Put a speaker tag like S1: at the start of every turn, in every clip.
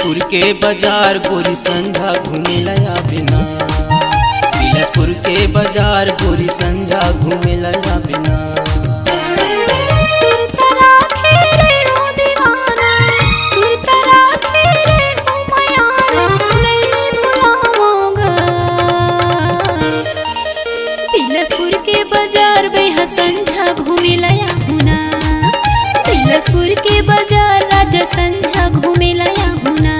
S1: बिलासपुर के बाजार गोरी संझा घूमे लया बिना। बिलासपुर के बाजार गोरी संझा घूमे लया बिना।
S2: बिलासपुर के बाजार बेहा संझा घूमे लया हुना। बिलासपुर के बाजार राजा संझा घूमे लया हुना।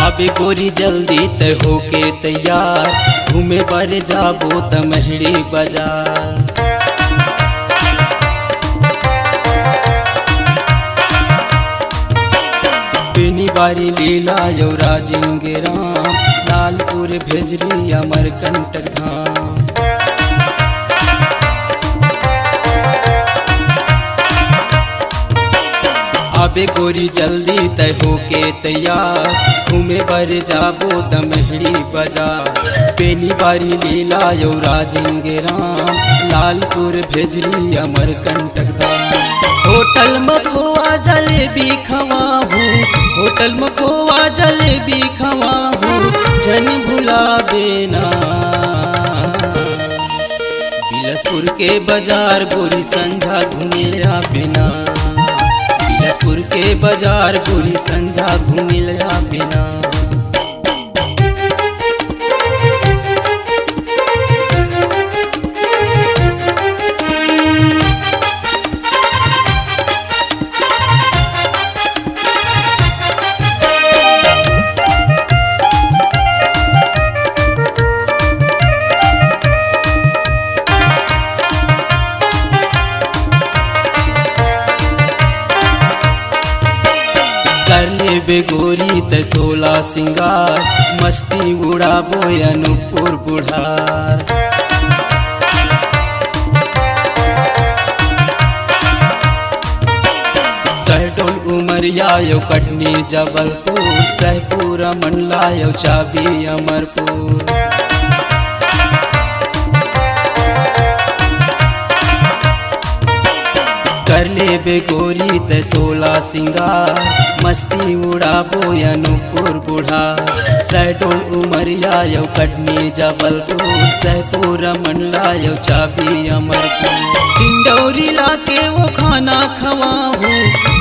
S1: अबे गोरी जल्दी तय होके तैयार, घूमे बारे जाबो त महड़ी बाजार। बेनी बारी लीला यौराजिंगे राम, लालपुर भेजरी अमरकंटक धाम। अबे गोरी जल्दी तय होके तैयार, घूमे बर जाबो त महड़ी बाजार। बेनी बारी लीला यौराजिंगे राम, लालपुर भेजरी अमरकंटक धाम। होटल में खोआ जलेबी खवाहू, होटल में खोआ जलेबी खवाहू, जन भुलाबे ना। बिलासपुर के बाजार गोरी संझा घूमे लया बिना। बिलासपुर के बाजार गोरी संझा घूमे लया बिना। कर लेबे गोरी त 16 सिंगार, मस्ती उड़ाबो अनूपपुर बुढ़ार। सहडोल उमरिया यो कटनी जबलपुर, सहपुरा मंडला यो चाबी अमरपुर। कर लेबे गोरी त 16 सिंगार, मस्ती उड़ाबो अनूपपुर बुढ़ार। सहडोल उमरिया यो कटनी जबलपुर, सहपुरा मंडला यो चाबी अमरपुर। डिंडौरी लाके वो खाना खवाहू,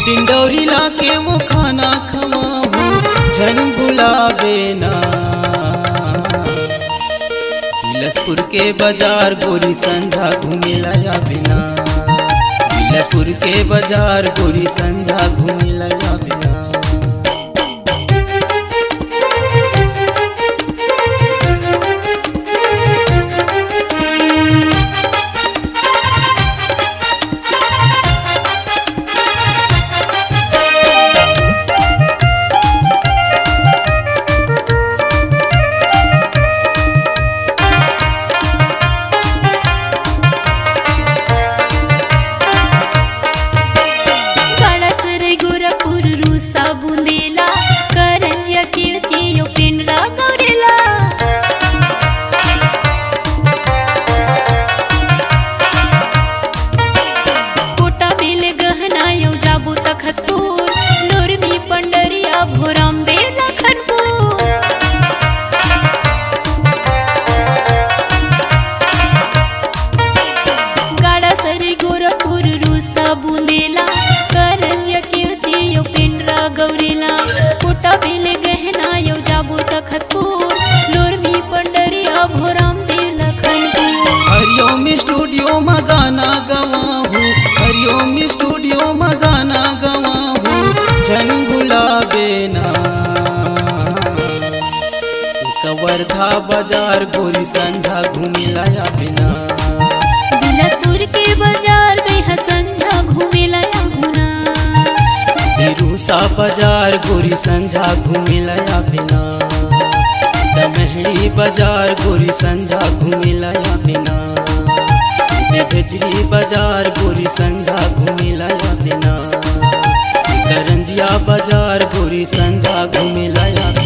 S1: डिंडौरी लाके वो खाना खवाहू, जन भुलाबे ना। बिलासपुर के बाजार गोरी संझा घूमे लया बिना। बिलासपुर के बाजार गोरी संझा घूमे लया बिना।
S2: बुंदेला करंजिया किरचियो पिंडा गौरेला। कोटा बेले गहना यो जाबो तखतपुर, लोरमी पंडरिया भोराम बेला खनपुर। गाड़ा सरी गोरखपुर रूसा बुंदेला करंजिया किरचियो पिंडा गौरेला। कोटा बेले गहना यो जाबो तखतपुर, लोरमी पंडरिया भोराम बेला खनपुर।
S1: हरिओम स्टूडियो में गाना गवाहू, हरिओम स्टूडियो में गाना गवाहू, जन भुलाबे ना। वर्धा बाजार गोरी संझा घूमे लया बिना।
S2: बिलासपुर के बाजार बेहा संझा घूमे लया हुना।
S1: बिरूसा बाजार गोरी संझा घूमे लया बिना। दमहड़ी बाजार गोरी संझा घूमे लाया बिना, भेजरी बाजार गोरी संझा घूमे लाया बिना, करंजिया बाजार गोरी संझा घूमे लाया बिना।